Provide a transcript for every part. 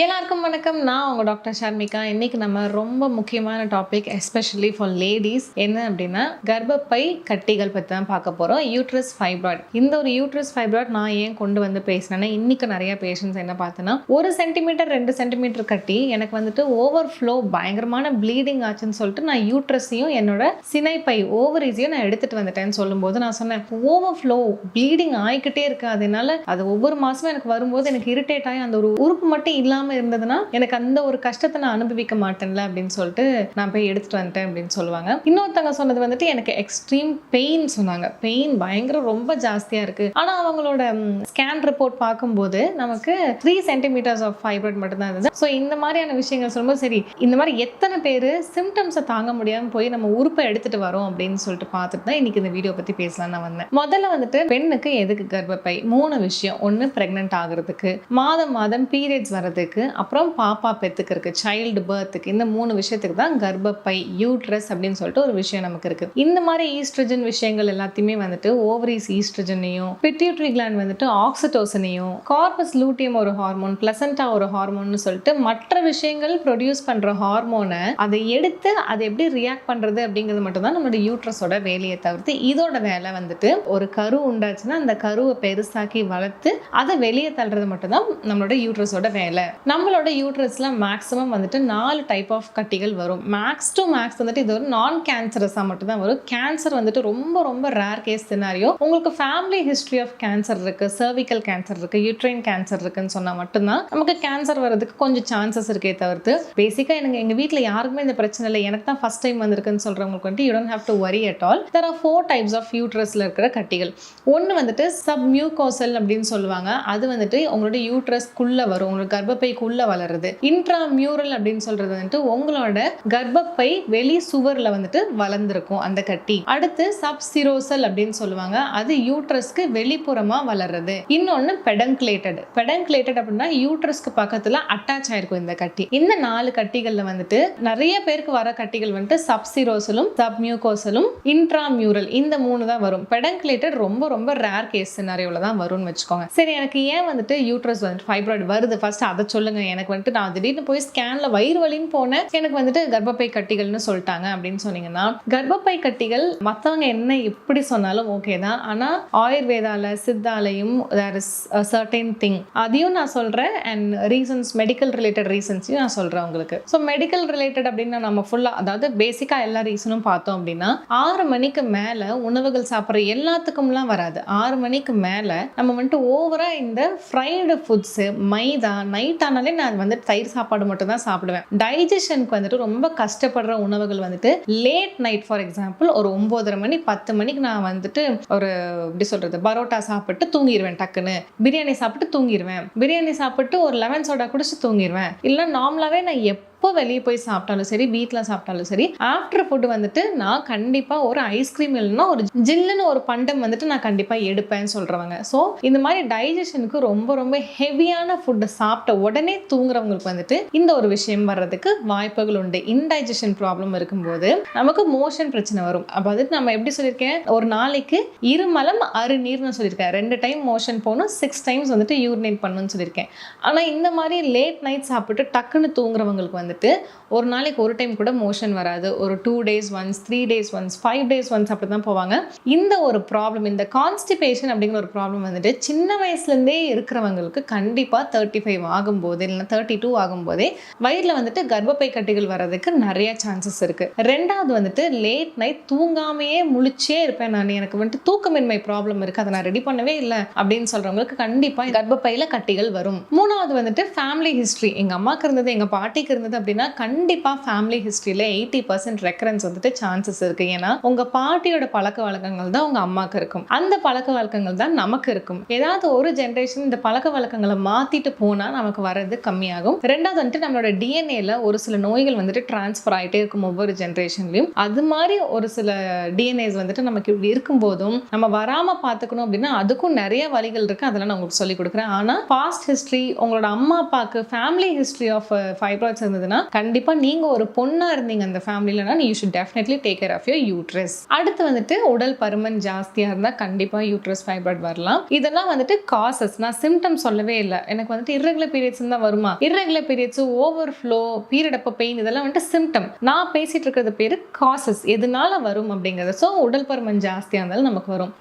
எல்லாருக்கும் வணக்கம். நான் உங்கள் டாக்டர் ஷர்மிகா. இன்றைக்கி நம்ம ரொம்ப முக்கியமான டாபிக் எஸ்பெஷலி ஃபார் லேடிஸ் என்ன அப்படின்னா கர்ப்பப்பை கட்டிகள் பற்றி தான் பார்க்க போகிறோம். Uterus fibroid. இந்த ஒரு யூட்ரஸ் ஃபைப்ராய்ட் நான் ஏன் கொண்டு வந்து பேசினேன்னா இன்றைக்கி நிறைய பேஷண்ட்ஸ் என்ன பார்த்தேன்னா 1 சென்டிமீட்டர் 2 சென்டிமீட்டர் கட்டி எனக்கு வந்துட்டு ஓவர் ஃப்ளோ பயங்கரமான ப்ளீடிங் ஆச்சுன்னு சொல்லிட்டு நான் யூட்ரஸையும் என்னோட சினைப்பை ஓவரீஸையும் நான் எடுத்துகிட்டு வந்துட்டேன்னு சொல்லும்போது நான் சொன்னேன் ஓவர் ஃப்ளோ ப்ளீடிங் ஆகிக்கிட்டே இருக்கு, அதனால அது ஒவ்வொரு மாதமும் எனக்கு வரும்போது எனக்கு இரிட்டேட் ஆகி அந்த ஒரு உறுப்பு மட்டும் இல்லாமல் இருந்ததுன்னா எனக்கு அந்த ஒரு கஷ்டத்தை நான் அனுபவிக்க மாட்டேன்ல அப்படின்னு சொல்லிட்டு நான் போய் எடுத்துட்டு வந்துட்டேன் அப்படின்னு சொல்லுவாங்க. இன்னொருத்தவங்க சொன்னது வந்துட்டு எனக்கு எக்ஸ்ட்ரீம் பெயின் சொன்னாங்க. பெயின் பயங்கரம் ரொம்ப ஜாஸ்தியா இருக்கு. ஆனா அவங்களோட ஸ்கேன் ரிப்போர்ட் பார்க்கும்போது நமக்கு 3 சென்டிமீட்டர்ஸ் ஆஃப் ஃபைப்ராய்ட் மட்டும் தான் இருந்தது. ஸோ இந்த மாதிரியான விஷயங்கள் சொல்லும்போது சரி இந்த மாதிரி எத்தனை பேர் சிம்டம்ஸை தாங்க முடியாமல் போய் நம்ம உறுப்பை எடுத்துட்டு வரோம் அப்படின்னு சொல்லிட்டு பார்த்துட்டு தான் இன்னைக்கு இந்த வீடியோ பத்தி பேசலாம் நான் வந்தேன். முதல்ல வந்துட்டு பெண்ணுக்கு எதுக்கு கர்ப்பப்பை? 3 விஷயம். ஒன்று பிரெக்னென்ட் ஆகுறதுக்கு, மாதம் பீரியட்ஸ் வர்றதுக்கு, அப்புறம் பாப்பா பெத்துக்கிறதுக்கு, சைல்டு பர்த்துக்கு. இந்த 3 விஷயத்துக்கு தான் கர்ப்பப்பை யூட்ரஸ் அப்படின்னு சொல்லிட்டு ஒரு விஷயம் நமக்கு இருக்கு. இந்த மாதிரி ஈஸ்ட்ரஜன் விஷயங்கள் எல்லாத்தையுமே வந்துட்டு ஓவரிஸ் ஈஸ்ட்ரஜனையும், பிட்யூட்டரி கிளாண்ட் வந்துட்டு ஆக்சிடோசனையும், கார்பஸ் லூட்டியம் ஒரு ஹார்மோன், பிளசண்டா ஒரு ஹார்மோன் சொல்லிட்டு மற்ற விஷயங்கள் ப்ரொடியூஸ் பண்ற ஹார்மோனை அதை எடுத்து அதை எப்படி ரியாக்ட் பண்றது அப்படிங்கிறது மட்டும் தான் நம்மளோட யூட்ரஸோட வேலையை தவிர்த்து இதோட வேலை வந்துட்டு ஒரு கரு உண்டாச்சுன்னா அந்த கருவை பெருசாக்கி வளர்த்து அதை வெளியே தள்ளுறது மட்டும் தான் நம்மளோட யூட்ரஸோட வேலை. நம்மளோட யூட்ரஸ்ல மேக்ஸிமம் வந்துட்டு 4 டைப் ஆஃப் கட்டிகள் வரும். மேக்ஸ் டு மேக்ஸ் வந்துட்டு இது ஒரு நான் கேன்சரஸா மட்டும் தான் வரும். கேன்சர் வந்துட்டு ரொம்ப ரொம்ப ரேர் கேஸ் சினாரியோ. உங்களுக்கு ஃபேமிலி ஹிஸ்டரி ஆஃப் கேன்சர் இருக்கு, சர்விக்கல் கேன்சர் இருக்கு, யூட்ரைன் கேன்சர் இருக்குன்னு சொன்னா மட்டும்தான் நமக்கு கேன்சர் வர்றதுக்கு கொஞ்சம் சான்சஸ் இருக்கே தவிர்த்து பேசிக்கா எனக்கு எங்க வீட்டுல யாருக்குமே இந்த பிரச்சனை இல்லை, எனக்கு தான் ஃபர்ஸ்ட் டைம் வந்திருக்குன்னு சொல்றவங்களுக்கு வந்துட்டு you don't have to worry at all. There are 4 types of யூட்ரஸ்ல இருக்கிற கட்டிகள். ஒன்று வந்துட்டு சப்மியூகோசல் அப்படின்னு சொல்லுவாங்க. அது வந்துட்டு உங்களோட யூட்ரஸ்க்குள்ள வரும், உங்களுக்கு கர்ப்பப்பைக்குள்ள வளருது. இன்ட்ராமியூரல் அப்படின்னு சொல்றது வந்துட்டு உங்களோட கர்ப்பப்பை வெளி சுவர்ல வந்துட்டு வளர்ந்துருக்கும் அந்த கட்டி. அடுத்து சப்சிரோசல் அப்படின்னு சொல்லுவாங்க. அது யூட்ரஸ்க்கு வெளிப்புறமா வளர்றது. இன்னொன்னு பெடங்க்லேட்டட். பெடங்க்லேட்டட் அப்படின்னா யூட்ரஸ்க்கு பக்கத்துல அட்டாச் ஆயிருக்கும் இந்த கட்டி. இந்த 4 கட்டிகள்ல வந்துட்டு நிறைய பேருக்கு வர கட்டிகள் வந்துட்டு சப்சிரோசலும் சப்மியூகோசலும் இன்ட்ராமியூரல் இந்த 3 தான் வரும். பெடங்க்லேட்டட் ரொம்ப ரொம்ப ரேர் கேஸ் சினாரியோல தான் வரும்னு வச்சுக்கோங்க. சரி, எனக்கு ஏன் வந்துட்டு யூட்ரஸ் வந்துட்டு ஃபைப்ராய்டு வருது ஃபர்ஸ்ட் அதை சொல்லுங்க. எனக்கு வந்துட்டு நான் திடீர்னு போய் ஸ்கேன்ல வயிறு வலின்னு போனேன், எனக்கு வந்துட்டு கர்ப்பப்பை கட்டிகள்னு சொல்லிட்டாங்க அப்படின்னு சொன்னீங்கன்னா கர்ப்பப்பை கட்டிகள் மற்றவங்க என்ன எப்படி சொன்னாலும் ஓகே தான். ஆனா ஆயுர்வேதால சித்தாலையும் தேர் இஸ் சர்டன் திங் அதையும் நான் சொல்றேன். அண்ட் ரீசன்ஸ் மெடிக்கல் ரிலேட்டட் ரீசன்ஸையும் நான் சொல்றேன் உங்களுக்கு. ஸோ மெடிக்கல் ரிலேட்டட் அப்படின்னா நம்ம ஃபுல்லா அதாவது பேசிக்கா எல்லா ரீசனும் பார்த்தோம் அப்படின்னா 6 மணிக்கு மேல உணவுகள் சாப்பிட்ற எல்லாத்துக்கும்லாம் வராது. 6 மணிக்கு மேல நம்ம வந்துட்டு ஓவரா இந்த ஃப்ரைடு ஃபுட்ஸ், மைதா, நைட் ஆனாலே நான் வந்துட்டு தயிர் சாப்பாடு மட்டும் தான் சாப்பிடுவேன். டைஜஷனுக்கு வந்துட்டு ரொம்ப கஷ்டப்படுற உணவுகள் வந்துட்டு லேட் நைட் ஃபார் எக்ஸாம்பிள் ஒரு 9:30 மணி 10 மணிக்கு நான் வந்துட்டு ஒரு எப்படி சொல்றது பரோட்டா சாப்பிட்டு தூங்கிடுவேன். டக்குன்னு பிரியாணி சாப்பிட்டு தூங்கிடுவேன். பிரியாணி சாப்பிட்டு ஒரு லெமன் சோடா குடிச்சு தூங்கிடுவேன். இல்லை நார்மலாவே நான் எப்போ வெளியே போய் சாப்பிட்டாலும் சரி, வீட்டில் சாப்பிட்டாலும் சரி, ஆஃப்டர் ஃபுட் வந்துட்டு நான் கண்டிப்பாக ஒரு ஐஸ்கிரீம் இல்லைன்னா ஒரு ஜில்லுன்னு ஒரு பண்டம் வந்துட்டு நான் கண்டிப்பாக எடுப்பேன்னு சொல்கிறவங்க. ஸோ இந்த மாதிரி டைஜஷனுக்கு ரொம்ப ரொம்ப ஹெவியான ஃபுட்டை சாப்பிட்ட உடனே தூங்குறவங்களுக்கு வந்துட்டு இந்த ஒரு விஷயம் வர்றதுக்கு வாய்ப்புகள் உண்டு. இன்டைஜஷன் ப்ராப்ளம் இருக்கும்போது நமக்கு மோஷன் பிரச்சனை வரும். அப்போ வந்துட்டு நம்ம எப்படி சொல்லியிருக்கேன், ஒரு நாளைக்கு இருமலம் அருநீர்னு சொல்லியிருக்கேன். 2 டைம் மோஷன் போகணும், 6 டைம்ஸ் வந்துட்டு யூரினேட் பண்ணணும்னு சொல்லியிருக்கேன். ஆனால் இந்த மாதிரி லேட் நைட் சாப்பிட்டு டக்குன்னு தூங்குறவங்களுக்கு வந்துட்டு ஒரு நாளைக்கு ஒரு டைம் கூட மோஷன் வராது. ஒரு 2 days once, 3 days once, 5 days once அப்படி தான் போவாங்க. இந்த ஒரு ப்ராப்ளம், இந்த கான்ஸ்டிபேஷன் அப்படிங்கிற ஒரு ப்ராப்ளம் வந்துட்டு சின்ன வயசுலேருந்தே இருக்கிறவங்களுக்கு கண்டிப்பாக 35 ஆகும்போது இல்லைன்னா 32 ஆகும்போதே வயிறில் வந்துட்டு கர்ப்பப்பை கட்டிகள் வர்றதுக்கு நிறைய சான்சஸ் இருக்கு. 2வது வந்துட்டு லேட் நைட் தூங்காமையே முழிச்சே இருப்பேன் நான், எனக்கு வந்துட்டு தூக்கமின்மை ப்ராப்ளம் இருக்கு, அதை நான் ரெடி பண்ணவே இல்லை அப்படின்னு சொல்றவங்களுக்கு கண்டிப்பாக கர்ப்பப்பையில கட்டிகள் வரும். 3வது வந்துட்டு ஃபேமிலி ஹிஸ்ட்ரி. எங்க அம்மாக்கு இருந்தது, எங்க பாட்டிக்கு இருந்தது அப்படின்னா கண்டிப்பாக ஃபேமிலி ஹிஸ்ட்ரியில் 80% ரெக்கரன்ஸ் வந்துட்டு சான்சஸ் இருக்கு. ஏன்னா உங்க பாட்டியோட பழக்க வழக்கங்கள் தான் உங்க அம்மாக்கு இருக்கும், அந்த பழக்க வழக்கங்கள் தான் நமக்கு இருக்கும். ஏதாவது ஒரு ஜென்ரேஷன் இந்த பழக்க வழக்கங்களை மாத்திட்டு போனா நமக்கு வர்றது கம்மியாகும். 2வது வந்துட்டு நம்மளோட டிஎன்ஏல ஒரு சில நோய்கள் வந்துட்டு டிரான்ஸ்ஃபர் ஆகிட்டே இருக்கும் ஒவ்வொரு ஜென்ரேஷன்லையும். அது மாதிரி ஒரு சில டிஎன்ஏஸ் வந்துட்டு நமக்கு இப்படி இருக்கும் போதும் நம்ம வராம பார்த்துக்கணும் அப்படின்னா அதுக்கும் நிறைய வழிகள் இருக்கு, அதெல்லாம் நான் உங்களுக்கு சொல்லி கொடுக்குறேன். ஆனால் பாஸ்ட் ஹிஸ்ட்ரி, உங்களோட அம்மா அப்பாவுக்கு ஃபேமிலி ஹிஸ்ட்ரி ஆஃப் ஃபைப்ராய்ட்ஸ் இருந்தது இருந்ததுன்னா கண்டிப்பா நீங்க ஒரு பொண்ணா இருந்தீங்க அந்த ஃபேமிலிலனா you should definitely take care of your uterus. அடுத்து வந்துட்டு உடல் பருமன் ஜாஸ்தியா இருந்தா கண்டிப்பா யூட்ரஸ் ஃபைப்ராய்ட் வரலாம். இதெல்லாம் வந்துட்டு காசஸ். நான் சிம்டம் சொல்லவே இல்லை. எனக்கு வந்துட்டு irregular periods தான் வருமா, irregular periods, ஓவர்ஃப்ளோ, பீரியட் அப்போ பெயின், இதெல்லாம் வந்துட்டு சிம்டம். நான் பேசிட்டு இருக்கிறது பேரு காசஸ், எதனால வரும் அப்படிங்கிறது. ஸோ உடல் பருமன் ஜாஸ்தியாக இருந்தாலும் நமக்கு வரும்.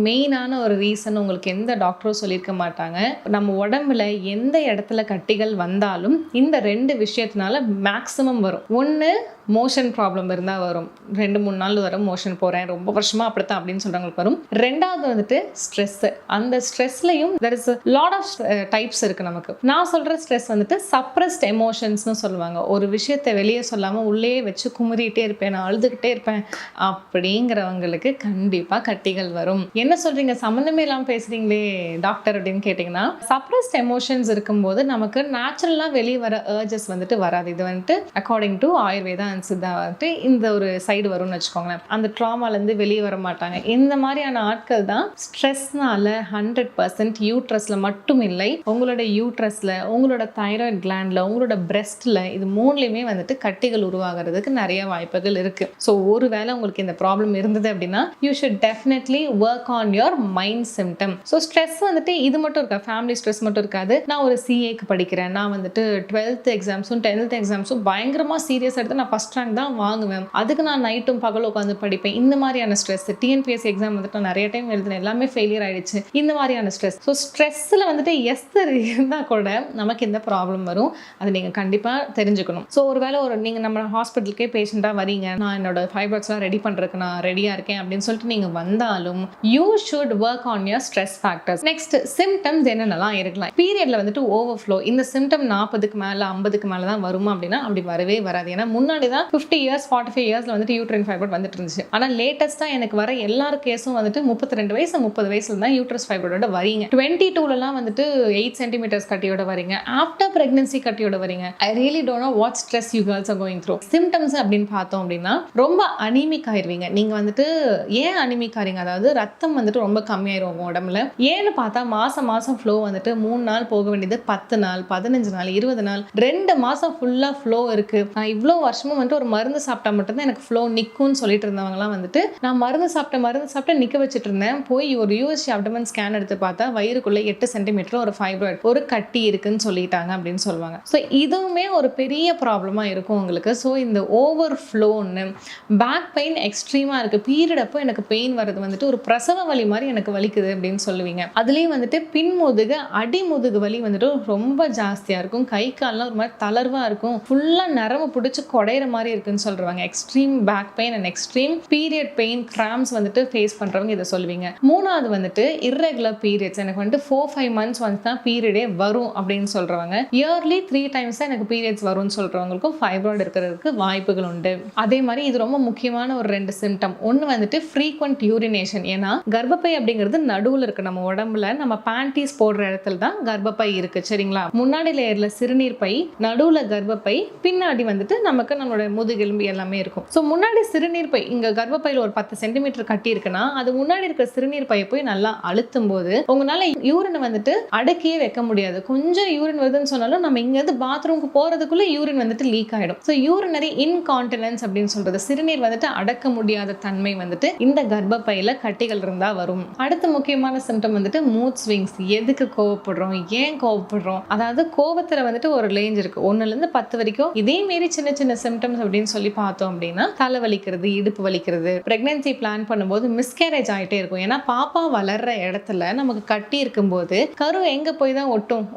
மெயினான ஒரு ரீசன் உங்களுக்கு எந்த டாக்டரும் சொல்லியிருக்க மாட்டாங்க. நம்ம உடம்புல எந்த இடத்துல கட்டிகள் வந்தாலும் இந்த 2 விஷயத்தினால மேக்ஸிமம் வரும். ஒன்று மோஷன் ப்ராப்ளம் இருந்தால் வரும், 2-3 நாள் வரும் மோஷன் போகிறேன் ரொம்ப வருஷமாக அப்படித்தான் அப்படின்னு சொல்கிறவங்களுக்கு வரும். ரெண்டாவது வந்துட்டு ஸ்ட்ரெஸ்ஸு. அந்த ஸ்ட்ரெஸ்லையும் there is a lot of types இருக்குது நமக்கு. நான் சொல்கிற ஸ்ட்ரெஸ் வந்துட்டு சப்ரஸ்ட் எமோஷன்ஸ்னு சொல்லுவாங்க. ஒரு விஷயத்தை வெளியே சொல்லாமல் உள்ளே வச்சு குமுறிட்டே இருப்பேன், நான் அழுதுகிட்டே இருப்பேன் அப்படிங்கிறவங்களுக்கு கண்டிப்பாக கட்டிகள் வரும். என்ன சொல்கிறீங்க, சம்மந்தமே இல்லாமல் பேசுகிறீங்களே டாக்டர் அப்படின்னு கேட்டிங்கன்னா, சப்ரஸ்ட் எமோஷன்ஸ் இருக்கும்போது நமக்கு நேச்சுரலாக வெளியே வர அர்ஜஸ் வந்துட்டு வராது. இது வந்துட்டு அக்கார்டிங் டு ஆயுர்வேதா சித்தா வந்துட்டு இந்த ஒரு சைடு வரும்னு வச்சுக்கோங்களேன். அந்த ட்ராமாலேருந்து வெளியே வர மாட்டாங்க. இந்த மாதிரியான ஆட்கள் தான் ஸ்ட்ரெஸ்னால 100% யூட்ரஸ்ல மட்டும் இல்லை, உங்களோட யூட்ரஸ்ல, உங்களோட தைராய்டு கிளாண்ட்ல, உங்களோட பிரெஸ்ட்ல, இது மூணுலையுமே வந்துட்டு கட்டிகள் உருவாகிறதுக்கு நிறைய வாய்ப்புகள் இருக்கு. ஸோ ஒருவேளை உங்களுக்கு இந்த ப்ராப்ளம் இருந்தது அப்படின்னா you should definitely work on your mind symptom. So stress வந்துட்டு இது மட்டும் இருக்கா, ஃபேமிலி ஸ்ட்ரெஸ் மட்டும் இருக்காது. நான் ஒரு சிஏக்கு படிக்கிறேன், நான் வந்துட்டு 12th எக்ஸாம்ஸும் 10th எக்ஸாம்ஸும் பயங்கரமாக சீரியஸ் எடுத்து நான் ஃபர்ஸ்ட் ரேங்க் தான் வாங்குவேன், அதுக்கு நான் நைட்டும் பகலும் உட்காந்து படிப்பேன். இந்த மாதிரியான ஸ்ட்ரெஸ். டிஎன்பிஎஸ்சி எக்ஸாம் வந்துட்டு நான் நிறைய டைம் எழுதினேன், எல்லாமே ஃபெயிலியர் ஆயிடுச்சு. இந்த மாதிரியான ஸ்ட்ரெஸ். ஸோ ஸ்ட்ரெஸ்ஸில் வந்துட்டு எஸ்தர் இருந்தால் கூட நமக்கு இந்த ப்ராப்ளம் வரும். அதை நீங்கள் கண்டிப்பாக தெரிஞ்சுக்கணும். ஸோ ஒருவேளை நீங்கள் நம்ம ஹாஸ்பிட்டலுக்கே பேஷண்ட்டாக வரீங்க, நான் என்னோட ஃபைப்ராய்ட்ஸ்லாம் ரெடி பண்ணுறதுக்கு நான் ரெடியாக இருக்கேன் அப்படின்னு சொல்லிட்டு நீங்கள் வந்தாலும் you should work on your stress factors. Next symptoms என்னென்னலாம் இருக்கலாம். பீரியட்ல வந்துட்டு ஓவர்ஃப்ளோ, இந்த சிம்டம் 40க்கு மேலே 50க்கு மேலே தான் வருமா அப்படின்னா அப்படி வரவே வராது. ஏன்னா முன்னாடி தான் 50 years 45 yearsல வந்துட்டு யூட்ரைன் ஃபைப்ராய்ட் வந்துட்டு இருந்துச்சு. ஆனால் லேட்டஸ்ட்டாக எனக்கு வர எல்லாரும் கேஸும் வந்துட்டு 32 வயசு 30 வயசுல தான் யூட்ரஸ் ஃபைப்ராய்டோட வரீங்க. 22லலாம் வந்துட்டு 8 centimeters கட்டியோட வரீங்க. ஆஃப்டர் பிரெக்னன்சி கட்டியோட வரீங்க. I really don't know what stress you girls are going through. Symptoms அப்படின்னு பார்த்தோம் அப்படின்னா ரொம்ப அனிமிக் ஆயிருவீங்க. நீங்க வந்துட்டு ஏன் அனிமிக் ஆறீங்க, அதாவது ரத்தம் வந்துட்டு ரொம்ப கம்மியாயிரும் உங்க உடம்புல. ஏன்னு பார்த்தா மாசம் ஃப்ளோ வந்துட்டு 3 நாள் போக வேண்டியது 10 நாள் 15 நாள் 20 நாள் 2 மாசம் ஃபுல்லா ஃப்ளோ இருக்கு. நான் இவ்வளோ வருஷமும் வந்துட்டு ஒரு மருந்து சாப்பிட்டா மட்டும்தான் எனக்கு ஃப்ளோ நிற்கும்னு சொல்லிட்டு இருந்தவங்கலாம் வந்துட்டு நான் மருந்து சாப்பிட்டு நிற்க வச்சுட்டு இருந்தேன். போய் ஒரு யூஎஸ்ஜி அப்டமன் ஸ்கேன் எடுத்து பார்த்தா வயிறுக்குள்ளே 8 சென்டிமீட்டர் ஒரு ஃபைப்ராய்ட், ஒரு கட்டி இருக்குன்னு சொல்லிட்டாங்க அப்படின்னு சொல்லுவாங்க. ஸோ இதுவுமே ஒரு பெரிய ப்ராப்ளமாக இருக்கும் உங்களுக்கு. ஸோ இந்த ஓவர் ஃப்ளோன்னு பேக் பெயின் எக்ஸ்ட்ரீமாக இருக்குது. பீரியட் அப்போ எனக்கு பெயின் வர்றது வந்துட்டு ஒரு பிரசவ வலி மாதிரி எனக்கு வலிக்குது அப்படின்னு சொல்லுவீங்க. அதுலேயும் வந்துட்டு பின்முதுகு அடிமுதுகு வலி வந்துட்டு ரொம்ப ஜாஸ்தியாக இருக்கும். கை கால்லாம் ஒரு மாதிரி தளர்வாக இருக்கும். ஃபுல்லாக நரம்பு பிடிச்சி குடையிற மாதிரி இருக்குன்னு சொல்றாங்க. Extreme back pain and extreme period pain cramps வந்துட்டு ஃபேஸ் பண்றவங்க இதை சொல்லுவீங்க. மூணாவது வந்துட்டு irregular periods. எனக்கு வந்துட்டு 4-5 months once தான் பீரியடே வரும் அப்படின்னு சொல்றவங்க. இயர்லி 3 times தான் எனக்கு பீரியட்ஸ் வரும்னு சொல்றவங்களுக்கும் ஃபைப்ராய்டு இருக்கிறதுக்கு வாய்ப்புகள் உண்டு. அதே மாதிரி இது ரொம்ப முக்கியமான ஒரு 2 சிம்டம். ஒன்று வந்துட்டு ஃப்ரீக்வெண்ட் யூரினேஷன். ஏன்னா கர்ப்பப்பை அப்படிங்கிறது நடுவில் இருக்கு நம்ம உடம்புல. நம்ம பேண்டீஸ் போடுற இடத்துல தான் கர்ப்பப்பை இருக்கு, சரிங்களா? முன்னாடி லேயர்ல சிறுநீர் பை, நடுவுல கர்ப்பப்பை, பின்னாடி வந்துட்டு நமக்கு நம்மளோட முதுகெலும்பு எல்லாமே இருக்கும். ஸோ முன்னாடி சிறுநீர் பை, இங்க கர்ப்பப்பையில் ஒரு 10 சென்டிமீட்டர் கட்டி இருக்குன்னா அது முன்னாடி இருக்கிற சிறுநீர் பையை போய் நல்லா அழுத்தும் போது உங்களால யூரின் வந்துட்டு அடக்கியே வைக்க முடியாது. கொஞ்சம் யூரின் வருதுன்னு சொன்னாலும் நம்ம இங்கிருந்து பாத்ரூமுக்கு போறதுக்குள்ள யூரின் வந்துட்டு லீக் ஆயிடும். ஸோ யூரினரி இன்கான்டினன்ஸ் அப்படின்னு சொல்றது, சிறுநீர் வந்துட்டு அடக்க முடியாத தன்மை வந்துட்டு இந்த கர்ப்பப்பையில கட்டிகள் இருந்தா வரும். அடுத்த முக்கியமான சிம்டம் வந்துட்டு மூட் ஸ்விங்ஸ். எதுக்கு கோவப்படுறோம், ஏன் கோவப்படுறோம், அதாவது கோவத்துல வந்துட்டு ஒரு ரேஞ்ச் இருக்கு, 1லேருந்து 10 வரைக்கும். இதே மாரி சின்ன சின்ன சிம்டம்ஸ் அப்படின்னு சொல்லி பார்த்தோம் அப்படின்னா தலை வலிக்கிறது, இடுப்பு வலிக்கிறது, பிரெக்னன்சி பிளான் பண்ணும்போது மிஸ்கேரேஜ் ஆகிட்டே இருக்கும். ஏன்னா பாப்பா வளர்ற இடத்துல நமக்கு கட்டி இருக்கும்போது கரு எங்க போய் தான்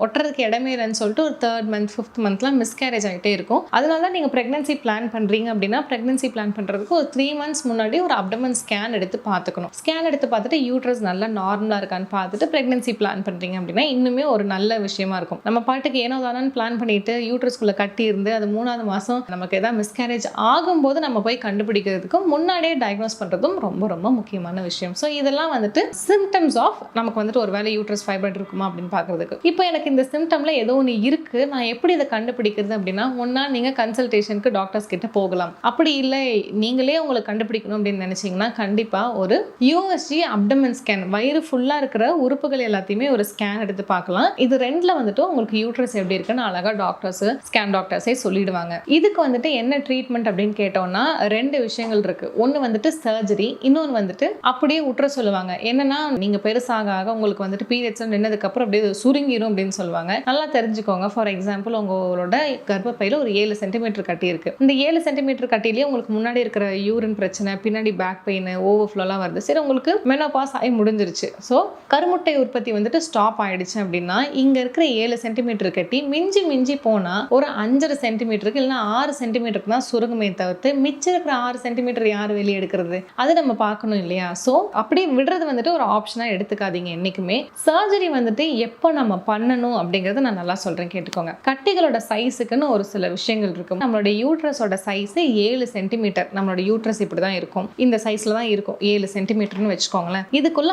ஒட்டுறதுக்கு இடமே இல்லைன்னு சொல்லிட்டு ஒரு 3rd month 5th monthலாம் மிஸ்கேரேஜ் ஆகிட்டே இருக்கும். அதனால தான் நீங்கள் பிரெக்னன்சி பிளான் பண்ணுறீங்க அப்படின்னா பிரெக்னன்சி பிளான் பண்ணுறதுக்கு ஒரு 3 months முன்னாடி ஒரு அப்டமன் ஸ்கேன் எடுத்து பார்த்துக்கணும். ஸ்கேன் எடுத்து பார்த்துட்டு யூட்ரஸ் நல்லா நார்மலாக இருக்கான்னு பார்த்துட்டு பிரெக்னன்சி பிளான் பண்ணுறீங்க அப்படின்னா இன்னுமே ஒரு நல்ல விஷயமா இருக்கும். நம்ம பாட்டுக்கு ஏனோ தானு பிளான் பண்ணிட்டு யூட்ரஸ்குள்ளே கட்டி இருந்து அது 3வது மாதம் நமக்கு ஏதாவது மிஸ்கேரேஜ் ஆகும்போது நம்ம போய் கண்டுபிடிக்கிறதுக்கும் முன்னாடியே டயக்னோஸ் பண்ணுறதும் ரொம்ப ரொம்ப முக்கியமான விஷயம். ஸோ இதெல்லாம் வந்துட்டு சிம்டம்ஸ் ஆஃப் நமக்கு வந்துட்டு ஒரு வேலை யூட்ரஸ் ஃபைப்ராய்ட் இருக்குமா அப்படின்னு பார்க்கறதுக்கு. இப்போ எனக்கு இந்த சிம்டம்ல ஏதோ ஒன்று இருக்குது, நான் எப்படி இதை கண்டுபிடிக்கிறது அப்படின்னா, ஒன்றா நீங்கள் கன்சல்டேஷனுக்கு டாக்டர்ஸ் கிட்ட போகலாம். அப்படி இல்லை நீங்களே உங்களை கண்டுபிடிக்கணும் அப்படின்னு நினைச்சீங்கன்னா கண்டிப்பாக ஒரு யூஎஸ்ஜி அப்டமன் ஸ்கேன், வயிறு ஃபுல்லாக இருக்கிற உறுப்புகள் எல்லாத்தையுமே ஒரு ஸ்கேன் எடுத்து பார்க்கலாம். இது 2ல வந்துட்டு உங்களுக்கு யூட்ரஸ் எப்படி இருக்குன்னு அழகாக டாக்டர்ஸ் டாக்டர்ஸ் ஸ்கேன் டாக்டர்ஸே சொல்லிடுவாங்க. இதுக்கு வந்துட்டு என்ன ட்ரீட்மெண்ட் அப்படின்னு கேட்டோம்னா 2 விஷயங்கள் இருக்கு. ஒன்று வந்துட்டு சர்ஜரி, இன்னொன்று வந்துட்டு அப்படியே விட்டுற சொல்லுவாங்க. என்னன்னா நீங்க பெருசாக ஆக உங்களுக்கு வந்துட்டு பீரியட்ஸ் நின்னதுக்கு அப்புறம் அப்படியே சுருங்கிரும் அப்படின்னு சொல்லுவாங்க. நல்லா தெரிஞ்சுக்கோங்க. ஃபார் எக்ஸாம்பிள் உங்களோட கர்ப்பப்பையில ஒரு 7 சென்டிமீட்டர் கட்டி இருக்கு. இந்த 7 சென்டிமீட்டர் கட்டிலேயே உங்களுக்கு முன்னாடி இருக்கிற யூரின் பிரச்சனை, பின்னாடி பேக் பெயின், ஓவர்ஃப்ளோலாம் வருது. சரி, உங்களுக்கு மெனோபாஸ் ஆகி முடிஞ்சிருச்சு. ஸோ கருமுட்டை உற்பத்தி வந்துட்டு ஸ்டாப் ஆயிடுச்சு அப்படின்னா இங்க இருக்கிற 7 சென்டிமீட்டர் கட்டி மிஞ்சி மிஞ்சி போனா ஒரு 5.5 சென்டிமீட்டருக்கு இல்லைன்னா 6 சென்டிமீட்டருக்கு தான் சுருங்குமே தவிர்த்து மிச்சம் இருக்கிற 6 சென்டிமீட்டர் யார் வெளியே எடுக்கிறது? அது நம்ம பார்க்கணும் இல்லையா? ஸோ அப்படியே விடுறது வந்துட்டு ஒரு ஆப்ஷனா எடுத்துக்காதீங்க என்னைக்குமே. சர்ஜரி வந்துட்டு எப்போ நம்ம பண்ணணும் அப்படிங்கறத நான் நல்லா சொல்றேன், கேட்டுக்கோங்க. கட்டிகளோட சைஸுக்குன்னு ஒரு சில விஷயங்கள் இருக்கு. நம்மளோட யூட்ரஸோட சைஸ் 7 சென்டிமீட்டர். நம்மளோட யூட்ரஸ் இப்படிதான் இருக்கும், இந்த சைஸ்ல தான் இருக்கும், 7 சென்டிமீட்டர்னு வச்சுக்கோங்களேன். இதுக்குள்ள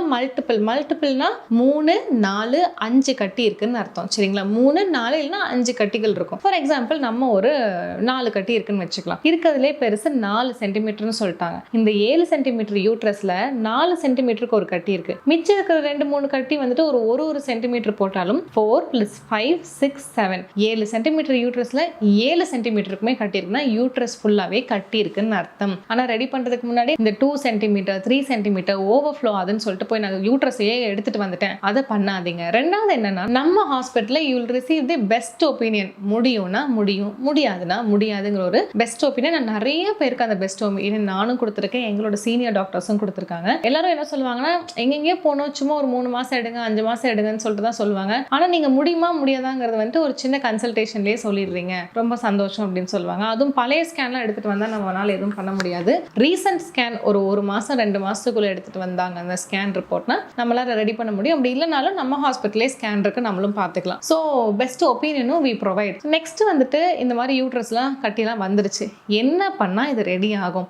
மல்டிபிள்னா 3, 4, 5 கட்டி இருக்குன்னு அர்த்தம். சரிங்களா? 3, 4 இல்லைன்னா 5 கட்டிகள் இருக்கும். ஃபார் எக்ஸாம்பிள் நம்ம ஒரு 4 கட்டி இருக்குன்னு வச்சுக்கலாம். இருக்கிறதுலே பெருசு 4 சென்டிமீட்டர்னு சொல்லிட்டாங்க. இந்த 7 சென்டிமீட்டர் யூட்ரஸ்ல 4 சென்டிமீட்டருக்கு ஒரு கட்டி இருக்கு. மிச்சம் இருக்கிற 2-3 கட்டி வந்துட்டு ஒரு சென்டிமீட்டர் போட்டாலும் 4 + 5 6 7 7 சென்டிமீட்டர் யூட்ரஸ்ல 7 சென்டிமீட்டருக்குமே கட்டி இருக்குன்னா யூட்ரஸ் ஃபுல்லாவே கட்டி இருக்குன்னு அர்த்தம். ஆனா ரெடி பண்றதுக்கு முன்னாடி இந்த 2 சென்டிமீட்டர் 3 சென்டிமீட்டர் ஓவர்ஃப்ளோ அதுன்னு சொல்லிட்டு போய் நான் யூட்ரஸையே எடுத்துட்டு வந்துட்டேன், அதை பண்ணாதீங்க. ரெண்டாவது என்னன்னா, நம்ம ஹாஸ்பிட்டல்ல you will receive the best opinion. முடியும்னா முடியும், முடியாதுன்னா முடியாதுங்கிற ஒரு பெஸ்ட் ஒப்பீனியன் நான் நிறைய பேருக்கு அந்த பெஸ்ட் ஒப்பீனியன் நானும் கொடுத்துருக்கேன், எங்களோட சீனியர் டாக்டர்ஸும் கொடுத்துருக்காங்க. எல்லாரும் என்ன சொல்லுவாங்கன்னா, எங்கெங்கேயோ போனோம், சும்மா ஒரு 3 மாசம் எடுங்க 5 மாசம் எடுங்கன்னு சொல்லிட்டு தான் சொல்லுவாங்க. ஆனா நீங்க முடியுமா முடியாதாங்கிறது வந்துட்டு ஒரு சின்ன கன்சல்டேஷன்லேயே சொல்லிடுறீங்க, ரொம்ப சந்தோஷம் அப்படின்னு சொல்லுவாங்க. அதுவும் பழைய ஸ்கேன்லாம் எடுத்துட்டு வந்தா நம்மளால எதுவும் பண்ண முடியாது. ரீசன்ட் ஸ்கேன் ஒரு 1 மாசம் 2 மாசத்துக்குள்ள எடுத்துட்டு வந்தாங்க அந்த ஸ்கேன் ரிப்போர்ட்னா நம்மளால ரெடி பண்ண முடியும். அப்படி இல்லைனாலும் நம்ம ஹாஸ்பிட்டலே ஸ்கேன் இருக்கு, நம்மளும் பார்த்துக்கலாம். ஸோ பெஸ்ட் ஒப்பீனியனும் வி ப்ரொவைட். நெக்ஸ்ட் வந்துட்டு இந்த மாதிரி யூட்ரஸ்லாம் கட்டிலாம் வந்துருச்சு, என்ன பண்ணா இது ரெடி ஆகும்?